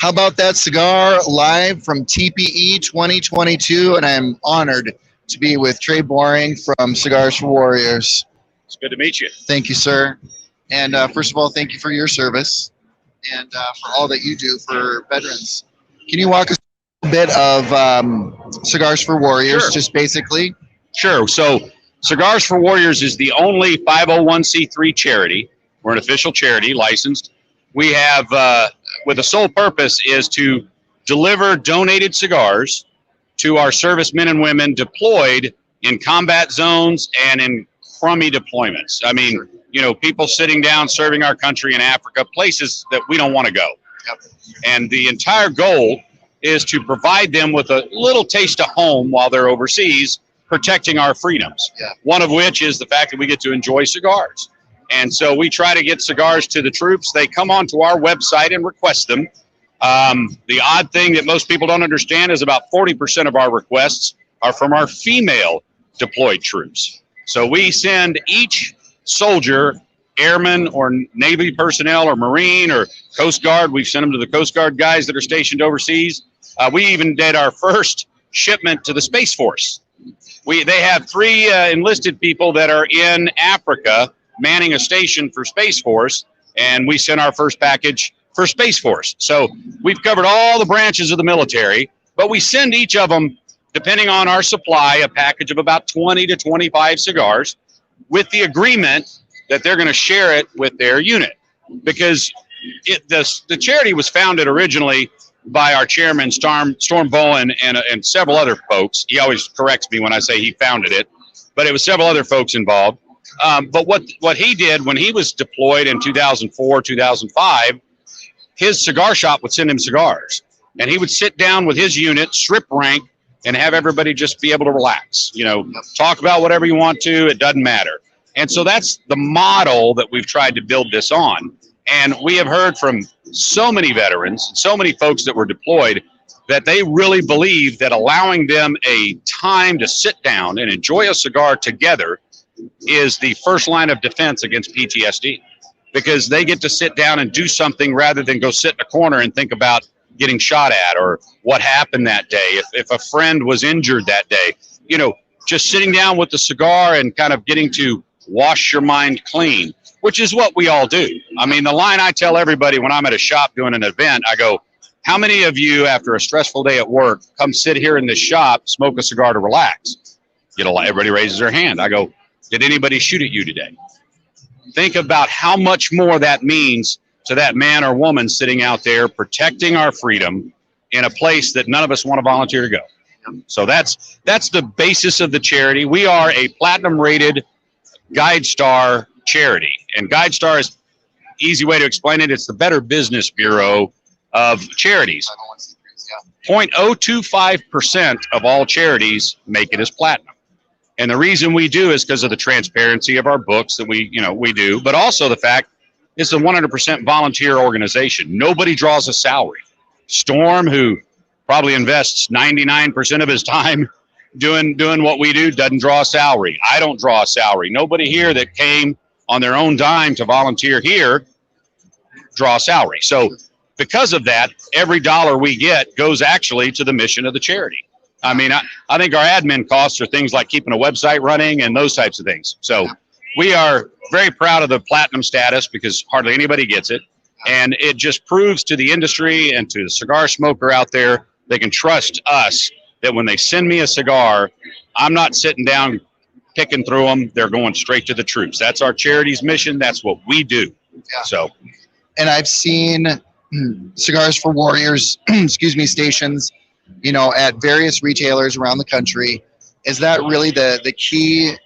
How about that cigar live from TPE 2022? And I'm honored to be with Trey Boring from Cigars for Warriors. It's good to meet you. Thank you, sir. And first of all, thank you for your service and for all that you do for veterans. Can you walk us through a bit of Cigars for Warriors, Sure. just basically? Sure. So Cigars for Warriors is the only 501c3 charity. We're an official charity, licensed. We have, with the sole purpose is to deliver donated cigars to our servicemen and women deployed in combat zones and in crummy deployments. I mean, you know, people sitting down serving our country in Africa, places that we don't want to go. Yep. And the entire goal is to provide them with a little taste of home while they're overseas, protecting our freedoms. Yeah. One of which is the fact that we get to enjoy cigars. And so we try to get cigars to the troops. They come onto our website and request them. The odd thing that most people don't understand is about 40% of our requests are from our female deployed troops. So we send each soldier, airman or Navy personnel or Marine or Coast Guard. We've sent them to the Coast Guard guys that are stationed overseas. We even did our first shipment to the Space Force. They have 3 enlisted people that are in Africa manning a station for Space Force, and we sent our first package for Space Force. So we've covered all the branches of the military, but we send each of them, depending on our supply, a package of about 20 to 25 cigars with the agreement that they're going to share it with their unit. Because the charity was founded originally by our chairman, Storm Bowen, and several other folks. He always corrects me when I say he founded it, but it was several other folks involved. But what he did when he was deployed in 2004, 2005, his cigar shop would send him cigars. And he would sit down with his unit, strip rank, and have everybody just be able to relax. You know, talk about whatever you want to. It doesn't matter. And so that's the model that we've tried to build this on. And we have heard from so many veterans, so many folks that were deployed, that they really believe that allowing them a time to sit down and enjoy a cigar together is the first line of defense against PTSD, because they get to sit down and do something rather than go sit in a corner and think about getting shot at or what happened that day. If a friend was injured that day, you know, just sitting down with the cigar and kind of getting to wash your mind clean, which is what we all do. I mean, the line I tell everybody when I'm at a shop doing an event, I go, how many of you after a stressful day at work come sit here in this shop, smoke a cigar to relax? You know, everybody raises their hand. I go, did anybody shoot at you today? Think about how much more that means to that man or woman sitting out there protecting our freedom in a place that none of us want to volunteer to go. So that's the basis of the charity. We are a platinum rated GuideStar charity, and GuideStar is easy way to explain it. It's the Better Business Bureau of charities. 0.025% of all charities make it as platinum. And the reason we do is because of the transparency of our books that we do, but also the fact it's a 100% volunteer organization. Nobody draws a salary. Storm, who probably invests 99% of his time doing what we do, doesn't draw a salary. I don't draw a salary. Nobody here that came on their own dime to volunteer here draw a salary. So because of that, every dollar we get goes actually to the mission of the charity. I mean, I think our admin costs are things like keeping a website running and those types of things. So we are very proud of the platinum status because hardly anybody gets it. And it just proves to the industry and to the cigar smoker out there, they can trust us that when they send me a cigar, I'm not sitting down picking through them. They're going straight to the troops. That's our charity's mission. That's what we do. Yeah. So, and I've seen Cigars for Warriors, stations, you know, at various retailers around the country. Is that really the key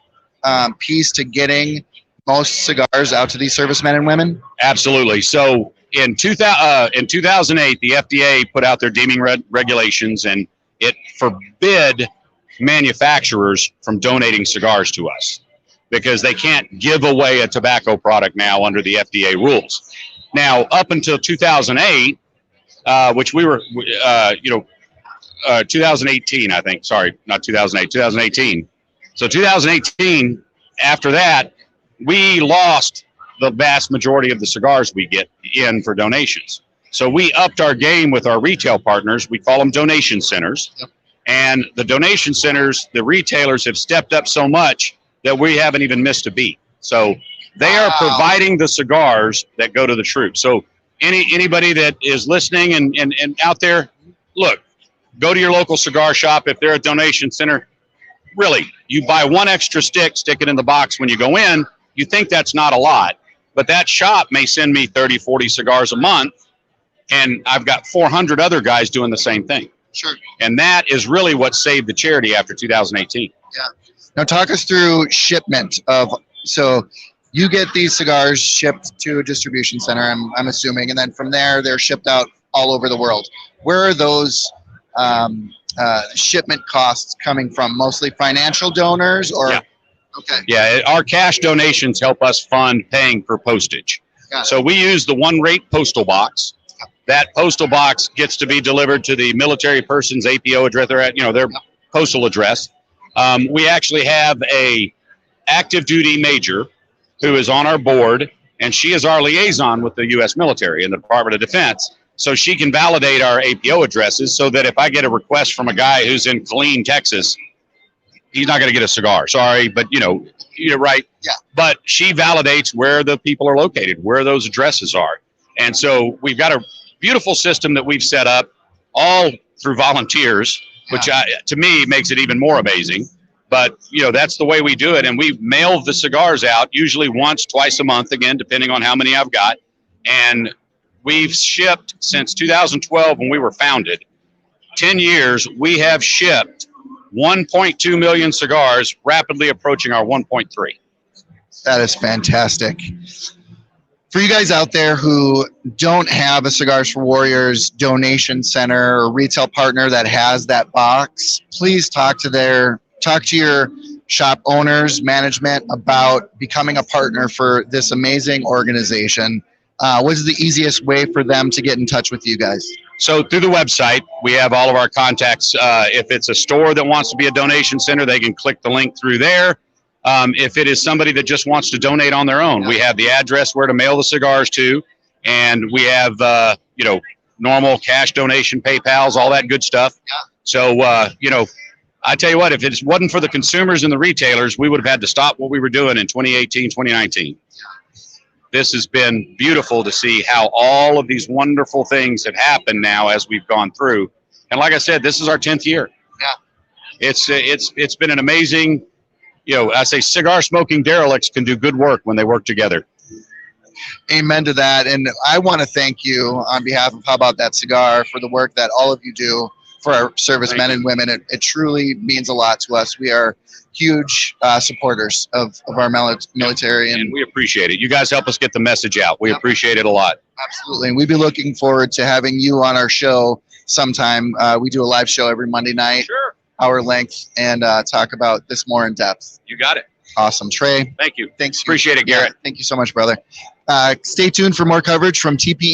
piece to getting most cigars out to these servicemen and women? Absolutely. So in 2008, the FDA put out their deeming regulations, and it forbid manufacturers from donating cigars to us because they can't give away a tobacco product now under the FDA rules. Now, up until 2008, which we were, 2018, I think. Sorry, not 2008, 2018. So 2018, after that, we lost the vast majority of the cigars we get in for donations. So we upped our game with our retail partners. We call them donation centers. Yep. And the donation centers, the retailers have stepped up so much that we haven't even missed a beat. So they are providing the cigars that go to the troops. So anybody that is listening and out there, look, go to your local cigar shop. If they're a donation center, really, you buy one extra stick, stick it in the box when you go in. You think that's not a lot, but that shop may send me 30, 40 cigars a month, and I've got 400 other guys doing the same thing. Sure. And that is really what saved the charity after 2018. Yeah. Now talk us through shipment of, so you get these cigars shipped to a distribution center, I'm assuming, and then from there they're shipped out all over the world. Where are those shipment costs coming from? Mostly financial donors, or? Yeah. Okay. Yeah, our cash donations help us fund paying for postage. So we use the one rate postal box. That postal box gets to be delivered to the military person's APO address, their postal address. We actually have a active duty major who is on our board, and she is our liaison with the U.S. military and the Department of Defense. So she can validate our APO addresses so that if I get a request from a guy who's in Killeen, Texas, he's not going to get a cigar. Sorry, but you're right. Yeah. But she validates where the people are located, where those addresses are. And so we've got a beautiful system that we've set up all through volunteers, which to me makes it even more amazing. But, that's the way we do it. And we mail the cigars out usually once, twice a month, again, depending on how many I've got. And we've shipped since 2012 when we were founded. 10 years, we have shipped 1.2 million cigars, rapidly approaching our 1.3. That is fantastic. For you guys out there who don't have a Cigars for Warriors donation center or retail partner that has that box, please talk to your shop owners, management about becoming a partner for this amazing organization. What is the easiest way for them to get in touch with you guys? So through the website, we have all of our contacts. If it's a store that wants to be a donation center, they can click the link through there. If it is somebody that just wants to donate on their own, we have the address where to mail the cigars to, and we have, normal cash donation, PayPals, all that good stuff. Yeah. So, I tell you what, if it wasn't for the consumers and the retailers, we would have had to stop what we were doing in 2018, 2019. This has been beautiful to see how all of these wonderful things have happened now as we've gone through. And like I said, this is our 10th year. Yeah. It's been an amazing, I say cigar smoking derelicts can do good work when they work together. Amen to that. And I want to thank you on behalf of How About That Cigar for the work that all of you do for our servicemen and women. It truly means a lot to us. We are huge supporters of our military. And we appreciate it. You guys help us get the message out. We appreciate it a lot. Absolutely. And we'd be looking forward to having you on our show sometime. We do a live show every Monday night. Sure. Hour length, and talk about this more in depth. You got it. Awesome. Trey. Thank you. Thanks. Appreciate it, Garrett. Yeah, thank you so much, brother. Stay tuned for more coverage from TPE.